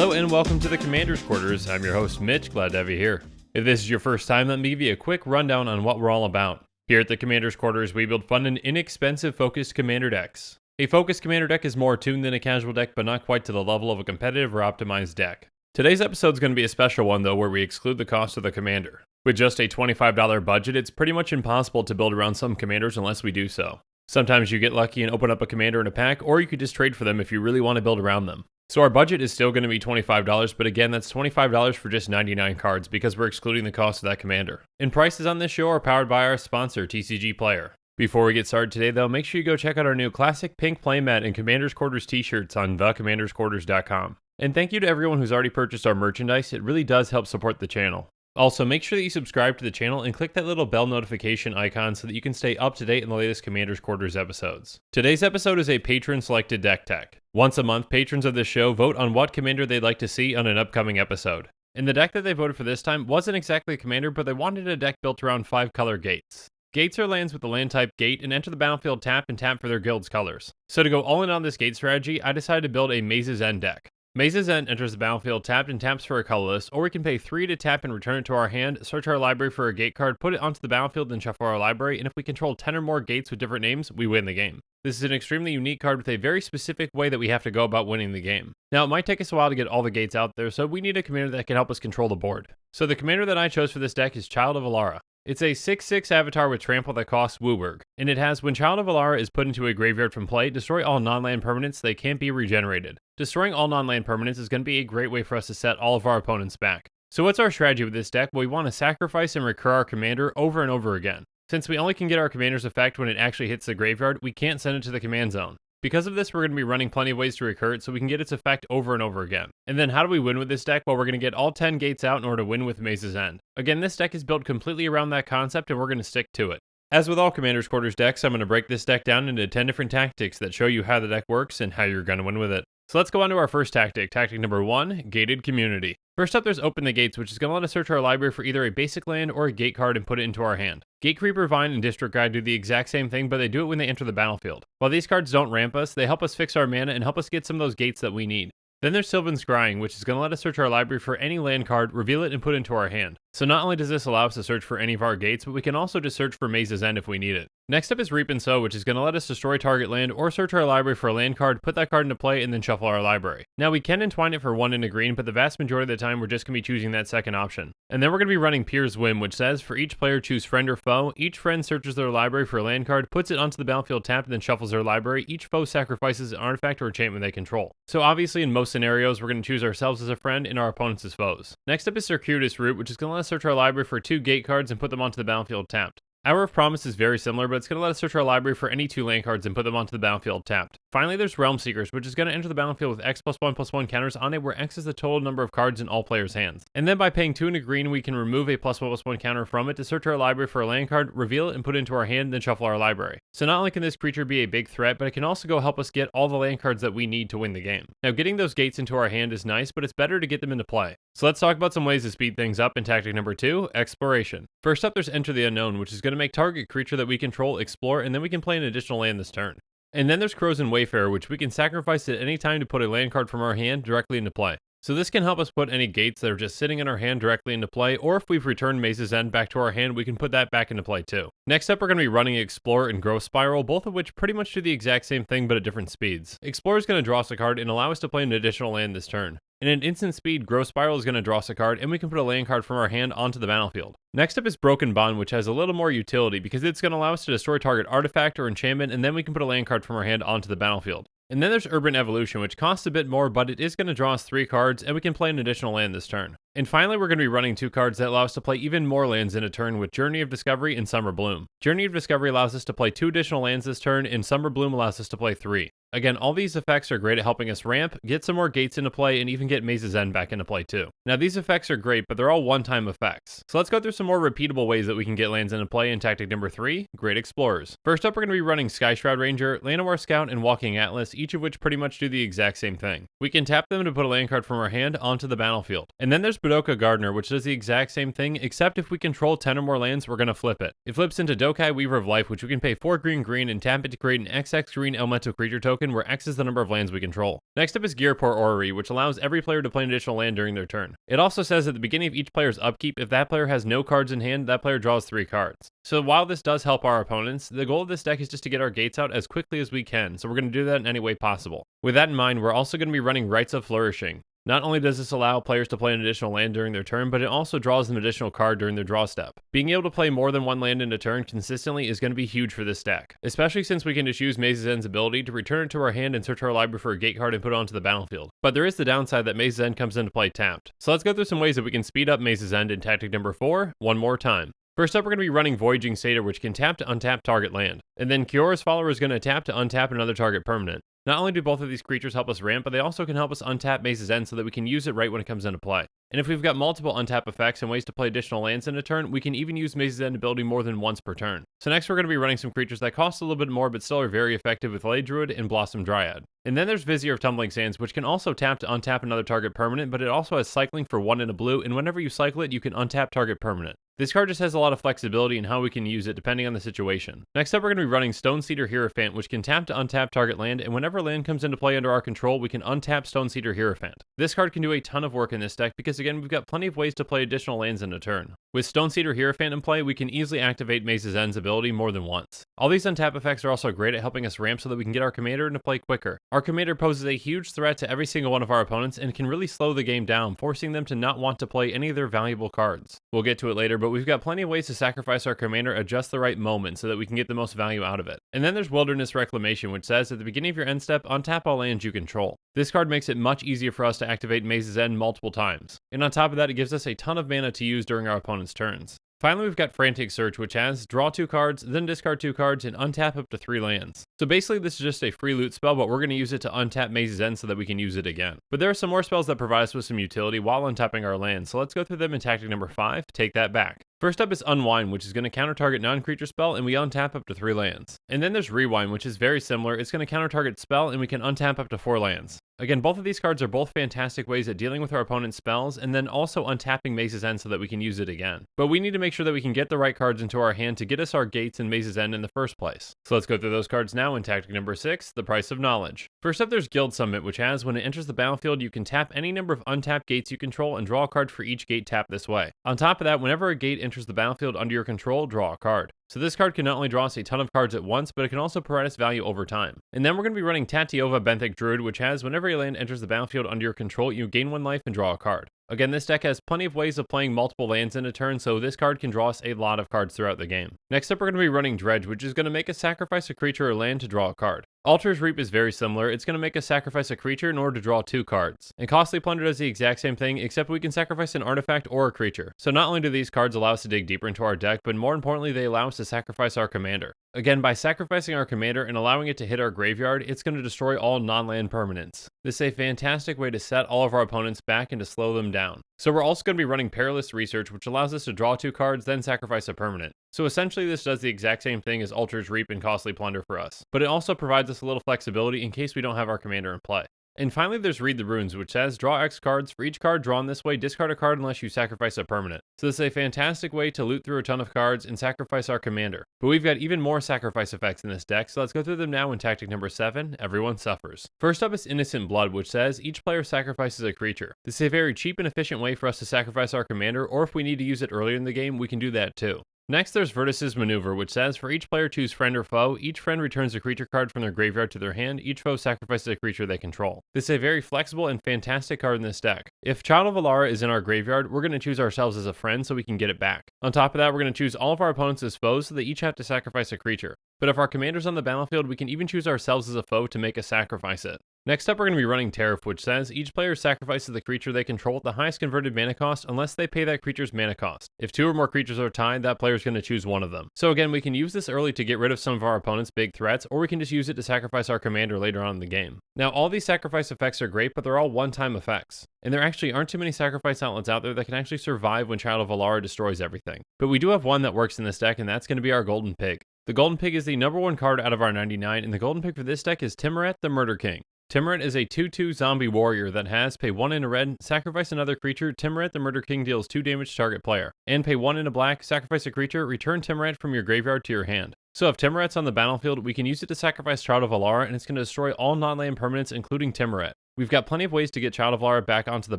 Hello and welcome to the Commander's Quarters. I'm your host Mitch, glad to have you here. If this is your first time, let me give you a quick rundown on what we're all about. Here at the Commander's Quarters, we build fun and inexpensive focused commander decks. A focused commander deck is more tuned than a casual deck, but not quite to the level of a competitive or optimized deck. Today's episode is going to be a special one though, where we exclude the cost of the commander. With just a $25 budget, it's pretty much impossible to build around some commanders unless we do so. Sometimes you get lucky and open up a commander in a pack, or you could just trade for them if you really want to build around them. So our budget is still going to be $25, but again, that's $25 for just 99 cards because we're excluding the cost of that commander. And prices on this show are powered by our sponsor, TCGPLAYER. Before we get started today though, make sure you go check out our new classic pink playmat and Commander's Quarters t-shirts on thecommandersquarters.com. And thank you to everyone who's already purchased our merchandise, it really does help support the channel. Also, make sure that you subscribe to the channel and click that little bell notification icon so that you can stay up to date in the latest Commander's Quarters episodes. Today's episode is a patron-selected deck tech. Once a month, patrons of this show vote on what commander they'd like to see on an upcoming episode. And the deck that they voted for this time wasn't exactly a commander, but they wanted a deck built around 5-color gates. Gates are lands with the land type gate and enter the battlefield tapped and tap for their guild's colors. So to go all in on this gate strategy, I decided to build a Maze's End deck. Maze's End enters the battlefield tapped and taps for a colorless, or we can pay 3 to tap and return it to our hand, search our library for a gate card, put it onto the battlefield, and shuffle our library, and if we control 10 or more gates with different names, we win the game. This is an extremely unique card with a very specific way that we have to go about winning the game. Now, it might take us a while to get all the gates out there, so we need a commander that can help us control the board. So the commander that I chose for this deck is Child of Alara. It's a 6/6 avatar with trample that costs Wooburg, and it has when Child of Alara is put into a graveyard from play, destroy all non-land permanents that can't be regenerated. Destroying all non-land permanents is going to be a great way for us to set all of our opponents back. So what's our strategy with this deck? Well, we want to sacrifice and recur our commander over and over again. Since we only can get our commander's effect when it actually hits the graveyard, we can't send it to the command zone. Because of this, we're going to be running plenty of ways to recur it so we can get its effect over and over again. And then how do we win with this deck? Well, we're going to get all 10 gates out in order to win with Maze's End. Again, this deck is built completely around that concept and we're going to stick to it. As with all Commander's Quarters decks, I'm going to break this deck down into 10 different tactics that show you how the deck works and how you're going to win with it. So let's go on to our first tactic. Tactic number 1, Gated Community. First up, there's Open the Gates, which is going to let us search our library for either a basic land or a gate card and put it into our hand. Gate Creeper, Vine, and District Guide do the exact same thing, but they do it when they enter the battlefield. While these cards don't ramp us, they help us fix our mana and help us get some of those gates that we need. Then there's Sylvan's Scrying, which is going to let us search our library for any land card, reveal it, and put it into our hand. So not only does this allow us to search for any of our gates, but we can also just search for Maze's End if we need it. Next up is Reap and Sow, which is going to let us destroy target land or search our library for a land card, put that card into play, and then shuffle our library. Now we can entwine it for 1 and a green, but the vast majority of the time we're just going to be choosing that second option. And then we're going to be running Pier's Whim, which says for each player choose friend or foe. Each friend searches their library for a land card, puts it onto the battlefield tapped, and then shuffles their library. Each foe sacrifices an artifact or enchantment they control. So obviously in most scenarios we're going to choose ourselves as a friend and our opponents as foes. Next up is Circuitous Route, which is going to let us search our library for 2 gate cards and put them onto the battlefield tapped. Hour of Promise is very similar, but it's going to let us search our library for any 2 land cards and put them onto the battlefield tapped. Finally, there's Realm Seekers, which is going to enter the battlefield with X+1/+1 counters on it, where X is the total number of cards in all players' hands. And then by paying 2 and a green, we can remove a +1/+1 counter from it to search our library for a land card, reveal it, and put it into our hand, then shuffle our library. So not only can this creature be a big threat, but it can also go help us get all the land cards that we need to win the game. Now, getting those gates into our hand is nice, but it's better to get them into play. So let's talk about some ways to speed things up in tactic number 2, Exploration. First up, there's Enter the Unknown, which is going to make target creature that we control explore, and then we can play an additional land this turn. And then there's Crows and Wayfarer, which we can sacrifice at any time to put a land card from our hand directly into play. So this can help us put any gates that are just sitting in our hand directly into play, or if we've returned Maze's End back to our hand, we can put that back into play too. Next up, we're going to be running Explore and Growth Spiral, both of which pretty much do the exact same thing but at different speeds. Explore is going to draw us a card and allow us to play an additional land this turn. And at instant speed, Growth Spiral is going to draw us a card, and we can put a land card from our hand onto the battlefield. Next up is Broken Bond, which has a little more utility because it's going to allow us to destroy target artifact or enchantment, and then we can put a land card from our hand onto the battlefield. And then there's Urban Evolution, which costs a bit more, but it is going to draw us 3 cards, and we can play an additional land this turn. And finally, we're going to be running 2 cards that allow us to play even more lands in a turn with Journey of Discovery and Summer Bloom. Journey of Discovery allows us to play 2 additional lands this turn, and Summer Bloom allows us to play 3. Again, all these effects are great at helping us ramp, get some more gates into play, and even get Maze's End back into play too. Now these effects are great, but they're all one-time effects. So let's go through some more repeatable ways that we can get lands into play in tactic number 3, Great Explorers. First up, we're going to be running Skyshroud Ranger, Llanowar Scout, and Walking Atlas, each of which pretty much do the exact same thing. We can tap them to put a land card from our hand onto the battlefield. And then there's Badoka Gardener, which does the exact same thing, except if we control 10 or more lands, we're going to flip it. It flips into Dokai Weaver of Life, which we can pay 4 green and tap it to create an XX green elemental creature token, where X is the number of lands we control. Next up is Gearport Orrery, which allows every player to play an additional land during their turn. It also says at the beginning of each player's upkeep, if that player has no cards in hand, that player draws 3 cards. So while this does help our opponents, the goal of this deck is just to get our gates out as quickly as we can, so we're going to do that in any way possible. With that in mind, we're also going to be running Rites of Flourishing. Not only does this allow players to play an additional land during their turn, but it also draws an additional card during their draw step. Being able to play more than one land in a turn consistently is going to be huge for this deck, especially since we can just use Maze's End's ability to return it to our hand and search our library for a gate card and put it onto the battlefield. But there is the downside that Maze's End comes into play tapped. So let's go through some ways that we can speed up Maze's End in tactic number 4 one more time. First up, we're going to be running Voyaging Satyr, which can tap to untap target land. And then Kiora's Follower is going to tap to untap another target permanent. Not only do both of these creatures help us ramp, but they also can help us untap Maze's End so that we can use it right when it comes into play. And if we've got multiple untap effects and ways to play additional lands in a turn, we can even use Maze's End ability more than once per turn. So next we're going to be running some creatures that cost a little bit more but still are very effective with Ley Druid and Blossom Dryad. And then there's Vizier of Tumbling Sands, which can also tap to untap another target permanent, but it also has cycling for 1 and a blue, and whenever you cycle it, you can untap target permanent. This card just has a lot of flexibility in how we can use it depending on the situation. Next up, we're going to be running Stonecedar Hierophant, which can tap to untap target land, and whenever land comes into play under our control, we can untap Stonecedar Hierophant. This card can do a ton of work in this deck because again, we've got plenty of ways to play additional lands in a turn. With Stonecedar Hierophant in play, we can easily activate Maze's End's ability more than once. All these untap effects are also great at helping us ramp so that we can get our commander into play quicker. Our commander poses a huge threat to every single one of our opponents and can really slow the game down, forcing them to not want to play any of their valuable cards. We'll get to it later, but we've got plenty of ways to sacrifice our commander at just the right moment so that we can get the most value out of it. And then there's Wilderness Reclamation, which says at the beginning of your end step, untap all lands you control. This card makes it much easier for us to activate Maze's End multiple times. And on top of that, it gives us a ton of mana to use during our opponent's turns. Finally, we've got Frantic Search, which has draw 2 cards, then discard 2 cards, and untap up to 3 lands. So basically, this is just a free loot spell, but we're going to use it to untap Maze's End so that we can use it again. But there are some more spells that provide us with some utility while untapping our lands, so let's go through them in tactic number 5, Take That Back. First up is Unwind, which is going to counter target non-creature spell, and we untap up to 3 lands. And then there's Rewind, which is very similar. It's going to counter target spell, and we can untap up to 4 lands. Again, both of these cards are both fantastic ways at dealing with our opponent's spells, and then also untapping Maze's End so that we can use it again. But we need to make sure that we can get the right cards into our hand to get us our gates and Maze's End in the first place. So let's go through those cards now in tactic number 6, The Price of Knowledge. First up, there's Guild Summit, which has, when it enters the battlefield, you can tap any number of untapped gates you control and draw a card for each gate tapped this way. On top of that, whenever a gate enters the battlefield under your control, draw a card. So this card can not only draw us a ton of cards at once, but it can also provide us value over time. And then we're going to be running Tatiova Benthic Druid, which has, whenever a land enters the battlefield under your control, you gain 1 life and draw a card. Again, this deck has plenty of ways of playing multiple lands in a turn, so this card can draw us a lot of cards throughout the game. Next up, we're going to be running Dredge, which is going to make us sacrifice a creature or land to draw a card. Altar's Reap is very similar. It's going to make us sacrifice a creature in order to draw 2 cards. And Costly Plunder does the exact same thing, except we can sacrifice an artifact or a creature. So not only do these cards allow us to dig deeper into our deck, but more importantly, they allow us to sacrifice our commander. Again, by sacrificing our commander and allowing it to hit our graveyard, it's going to destroy all non-land permanents. This is a fantastic way to set all of our opponents back and to slow them down. So we're also going to be running Perilous Research, which allows us to draw 2 cards, then sacrifice a permanent. So essentially this does the exact same thing as Altar's Reap and Costly Plunder for us, but it also provides us a little flexibility in case we don't have our commander in play. And finally, there's Read the Runes, which says draw X cards. For each card drawn this way, discard a card unless you sacrifice a permanent. So this is a fantastic way to loot through a ton of cards and sacrifice our commander. But we've got even more sacrifice effects in this deck, so let's go through them now in tactic number 7, Everyone Suffers. First up is Innocent Blood, which says each player sacrifices a creature. This is a very cheap and efficient way for us to sacrifice our commander, or if we need to use it earlier in the game, we can do that too. Next, there's Vertice's Maneuver, which says for each player choose friend or foe. Each friend returns a creature card from their graveyard to their hand. Each foe sacrifices a creature they control. This is a very flexible and fantastic card in this deck. If Child of Alara is in our graveyard, we're going to choose ourselves as a friend so we can get it back. On top of that, we're going to choose all of our opponents as foes so they each have to sacrifice a creature. But if our commander's on the battlefield, we can even choose ourselves as a foe to make us sacrifice it. Next up, we're going to be running Tariff, which says each player sacrifices the creature they control at the highest converted mana cost unless they pay that creature's mana cost. If 2 or more creatures are tied, that player is going to choose one of them. So again, we can use this early to get rid of some of our opponent's big threats, or we can just use it to sacrifice our commander later on in the game. Now, all these sacrifice effects are great, but they're all one-time effects. And there actually aren't too many sacrifice outlets out there that can actually survive when Child of Alara destroys everything. But we do have one that works in this deck, and that's going to be our Golden Pig. The Golden Pig is the #1 card out of our 99, and the Golden Pig for this deck is Timoret the Murder King. Timuret is a 2/2 zombie warrior that has pay 1 in a red, sacrifice another creature, Timuret the Murder King deals 2 damage to target player, and pay 1 in a black, sacrifice a creature, return Timuret from your graveyard to your hand. So if Timuret's on the battlefield, we can use it to sacrifice Child of Alara, and it's going to destroy all non-land permanents, including Timuret. We've got plenty of ways to get Child of Alara back onto the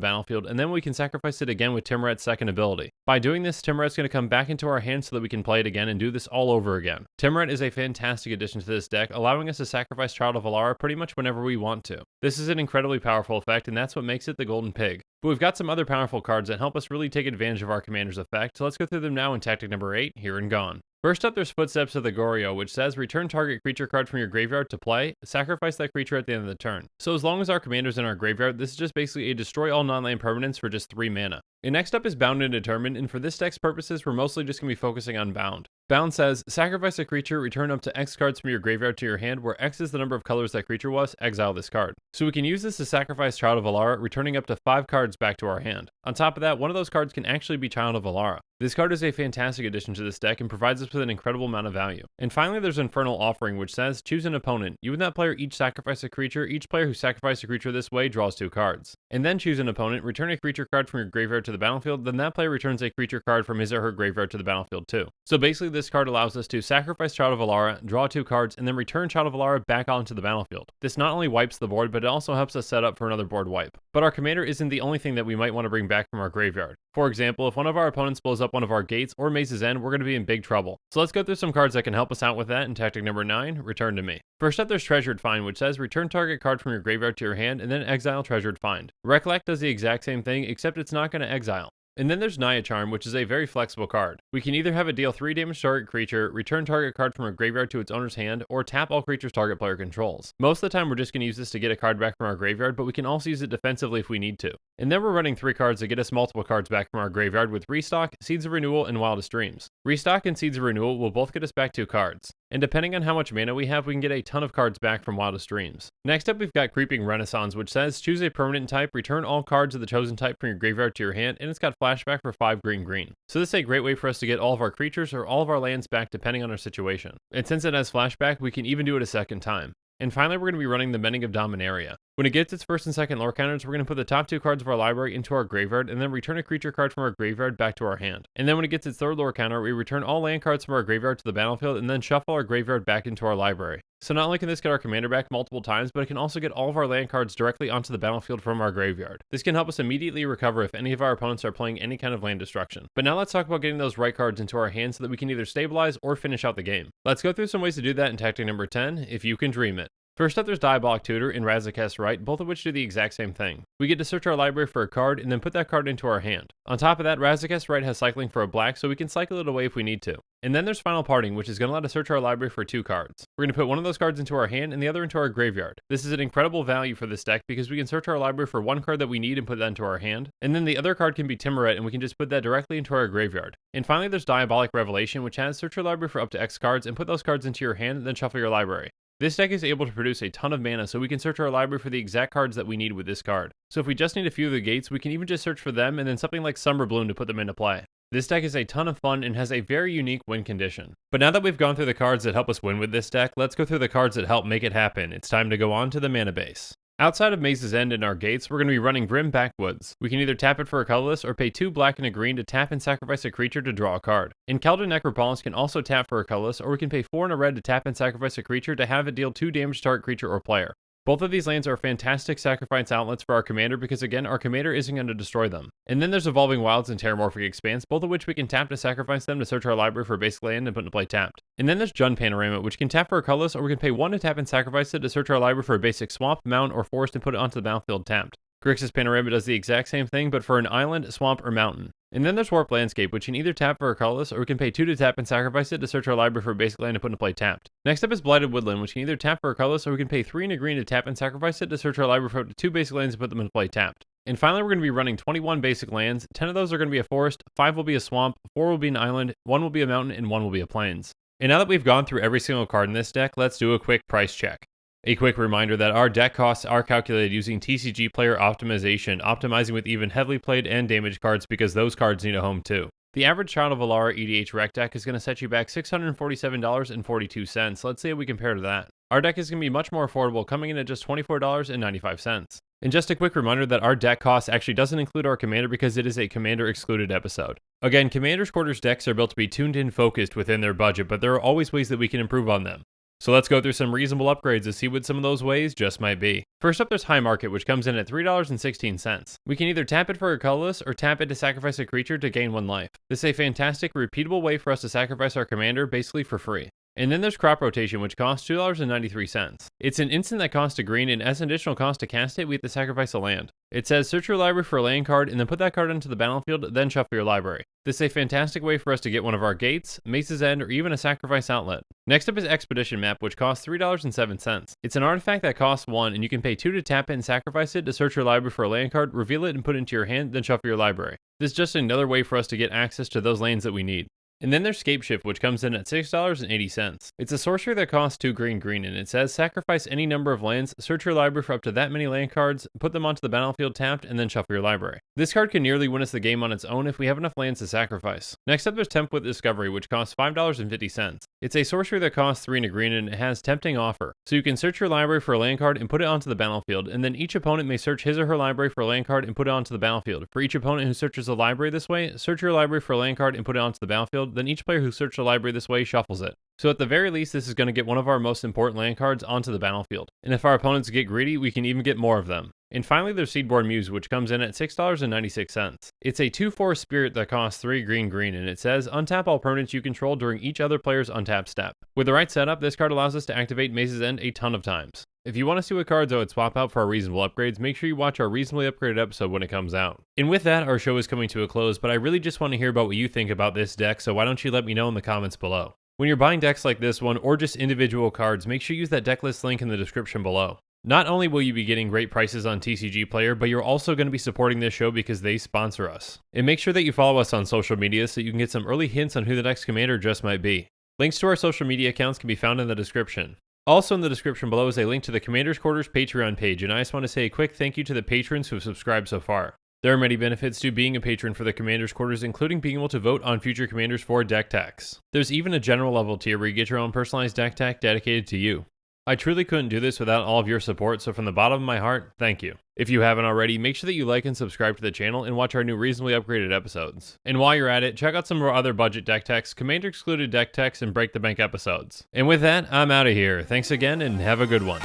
battlefield, and then we can sacrifice it again with Timuret's second ability. By doing this, Timuret's going to come back into our hand so that we can play it again and do this all over again. Timuret is a fantastic addition to this deck, allowing us to sacrifice Child of Alara pretty much whenever we want to. This is an incredibly powerful effect, and that's what makes it the Golden Pig. But we've got some other powerful cards that help us really take advantage of our commander's effect, so let's go through them now in tactic number 8, Here and Gone. First up, there's Footsteps of the Goryo, which says return target creature card from your graveyard to play, sacrifice that creature at the end of the turn. So as long as our commander's in our graveyard, this is just basically a destroy all non-land permanents for just 3 mana. And next up is Bound and Determined, and for this deck's purposes, we're mostly just going to be focusing on Bound. Bound says, sacrifice a creature, return up to X cards from your graveyard to your hand, where X is the number of colors that creature was, exile this card. So we can use this to sacrifice Child of Alara, returning up to 5 cards back to our hand. On top of that, one of those cards can actually be Child of Alara. This card is a fantastic addition to this deck and provides us with an incredible amount of value. And finally, there's Infernal Offering, which says, choose an opponent. You and that player each sacrifice a creature. Each player who sacrificed a creature this way draws 2 cards. And then choose an opponent, return a creature card from your graveyard to the battlefield, then that player returns a creature card from his or her graveyard to the battlefield too. So basically, this card allows us to sacrifice Child of Alara, draw 2 cards, and then return Child of Alara back onto the battlefield. This not only wipes the board, but it also helps us set up for another board wipe. But our commander isn't the only thing that we might want to bring back from our graveyard. For example, if one of our opponents blows up one of our gates or Maze's End, we're going to be in big trouble. So let's go through some cards that can help us out with that in tactic number 9, Return to Me. First up, there's Treasured Find, which says return target card from your graveyard to your hand and then exile Treasured Find. Recollect does the exact same thing, except it's not going to exile. And then there's Naya Charm, which is a very flexible card. We can either have it deal 3 damage to target creature, return target card from a graveyard to its owner's hand, or tap all creatures target player controls. Most of the time we're just going to use this to get a card back from our graveyard, but we can also use it defensively if we need to. And then we're running 3 cards that get us multiple cards back from our graveyard with Restock, Seeds of Renewal, and Wildest Dreams. Restock and Seeds of Renewal will both get us back 2 cards. And depending on how much mana we have, we can get a ton of cards back from Wildest Dreams. Next up, we've got Creeping Renaissance, which says choose a permanent type, return all cards of the chosen type from your graveyard to your hand, and it's got flashback for 5 green. So this is a great way for us to get all of our creatures or all of our lands back depending on our situation. And since it has flashback, we can even do it a second time. And finally, we're going to be running the Mending of Dominaria. When it gets its first and second lore counters, we're going to put the top 2 cards of our library into our graveyard and then return a creature card from our graveyard back to our hand. And then when it gets its third lore counter, we return all land cards from our graveyard to the battlefield and then shuffle our graveyard back into our library. So not only can this get our commander back multiple times, but it can also get all of our land cards directly onto the battlefield from our graveyard. This can help us immediately recover if any of our opponents are playing any kind of land destruction. But now let's talk about getting those right cards into our hands so that we can either stabilize or finish out the game. Let's go through some ways to do that in tactic number 10, If You Can Dream It. First up, there's Diabolic Tutor and Razaketh Right, both of which do the exact same thing. We get to search our library for a card and then put that card into our hand. On top of that, Razaketh Right has cycling for a black, so we can cycle it away if we need to. And then there's Final Parting, which is going to let us search our library for 2 cards. We're going to put one of those cards into our hand and the other into our graveyard. This is an incredible value for this deck because we can search our library for 1 card that we need and put that into our hand. And then the other card can be Timuret and we can just put that directly into our graveyard. And finally, there's Diabolic Revelation, which has search your library for up to X cards and put those cards into your hand and then shuffle your library. This deck is able to produce a ton of mana, so we can search our library for the exact cards that we need with this card. So if we just need a few of the gates, we can even just search for them and then something like Summer Bloom to put them into play. This deck is a ton of fun and has a very unique win condition. But now that we've gone through the cards that help us win with this deck, let's go through the cards that help make it happen. It's time to go on to the mana base. Outside of Maze's End and our gates, we're going to be running Grim Backwoods. We can either tap it for a colorless or pay 2 black and a green to tap and sacrifice a creature to draw a card. And Keldon Necropolis can also tap for a colorless, or we can pay 4 and a red to tap and sacrifice a creature to have it deal 2 damage to target creature or player. Both of these lands are fantastic sacrifice outlets for our commander because again, our commander isn't going to destroy them. And then there's Evolving Wilds and Terramorphic Expanse, both of which we can tap to sacrifice them to search our library for a basic land and put into play tapped. And then there's Jund Panorama, which can tap for a colorless, or we can pay 1 to tap and sacrifice it to search our library for a basic swamp, mountain, or forest and put it onto the battlefield tapped. Grixis Panorama does the exact same thing, but for an island, swamp, or mountain. And then there's Warp Landscape, which can either tap for a colorless, or we can pay 2 to tap and sacrifice it to search our library for a basic land and put into play tapped. Next up is Blighted Woodland, which can either tap for a colorless, or we can pay 3 and a green to tap and sacrifice it to search our library for up to 2 basic lands and put them into play tapped. And finally, we're going to be running 21 basic lands. 10 of those are going to be a forest, 5 will be a swamp, 4 will be an island, 1 will be a mountain, and 1 will be a plains. And now that we've gone through every single card in this deck, let's do a quick price check. A quick reminder that our deck costs are calculated using TCGPLAYER optimization, optimizing with even heavily played and damaged cards because those cards need a home too. The average Child of Alara EDH rec deck is going to set you back $647.42. Let's see how we compare to that. Our deck is going to be much more affordable, coming in at just $24.95. And just a quick reminder that our deck cost actually doesn't include our commander because it is a commander excluded episode. Again, Commander's Quarters decks are built to be tuned in focused within their budget, but there are always ways that we can improve on them. So let's go through some reasonable upgrades to see what some of those ways just might be. First up, there's High Market, which comes in at $3.16. We can either tap it for a colorless or tap it to sacrifice a creature to gain 1 life. This is a fantastic, repeatable way for us to sacrifice our commander basically for free. And then there's Crop Rotation, which costs $2.93. It's an instant that costs a green, and as an additional cost to cast it, we have to sacrifice a land. It says search your library for a land card, and then put that card into the battlefield, then shuffle your library. This is a fantastic way for us to get one of our gates, Mace's End, or even a sacrifice outlet. Next up is Expedition Map, which costs $3.07. It's an artifact that costs 1, and you can pay 2 to tap it and sacrifice it to search your library for a land card, reveal it and put it into your hand, then shuffle your library. This is just another way for us to get access to those lands that we need. And then there's Scapeshift, which comes in at $6.80. It's a sorcery that costs 2 green, and it says sacrifice any number of lands, search your library for up to that many land cards, put them onto the battlefield tapped, and then shuffle your library. This card can nearly win us the game on its own if we have enough lands to sacrifice. Next up, there's Tempt with Discovery, which costs $5.50. It's a sorcery that costs 3 and it has Tempting Offer. So you can search your library for a land card and put it onto the battlefield, and then each opponent may search his or her library for a land card and put it onto the battlefield. For each opponent who searches a library this way, search your library for a land card and put it onto the battlefield, then each player who searched the library this way shuffles it. So at the very least, this is going to get one of our most important land cards onto the battlefield. And if our opponents get greedy, we can even get more of them. And finally, there's Seedborn Muse, which comes in at $6.96. It's a 2/4 spirit that costs 3 green, and it says untap all permanents you control during each other player's untap step. With the right setup, this card allows us to activate Mace's End a ton of times. If you want to see what cards I would swap out for our reasonable upgrades, make sure you watch our reasonably upgraded episode when it comes out. And with that, our show is coming to a close, but I really just want to hear about what you think about this deck, so why don't you let me know in the comments below. When you're buying decks like this one, or just individual cards, make sure you use that decklist link in the description below. Not only will you be getting great prices on TCGPLAYER, but you're also going to be supporting this show because they sponsor us. And make sure that you follow us on social media so you can get some early hints on who the next commander just might be. Links to our social media accounts can be found in the description. Also in the description below is a link to the Commander's Quarters Patreon page, and I just want to say a quick thank you to the patrons who have subscribed so far. There are many benefits to being a patron for the Commander's Quarters, including being able to vote on future commanders for deck techs. There's even a general level tier where you get your own personalized deck tech dedicated to you. I truly couldn't do this without all of your support, so from the bottom of my heart, thank you. If you haven't already, make sure that you like and subscribe to the channel and watch our new reasonably upgraded episodes. And while you're at it, check out some of our other budget deck techs, commander excluded deck techs, and break the bank episodes. And with that, I'm out of here. Thanks again and have a good one.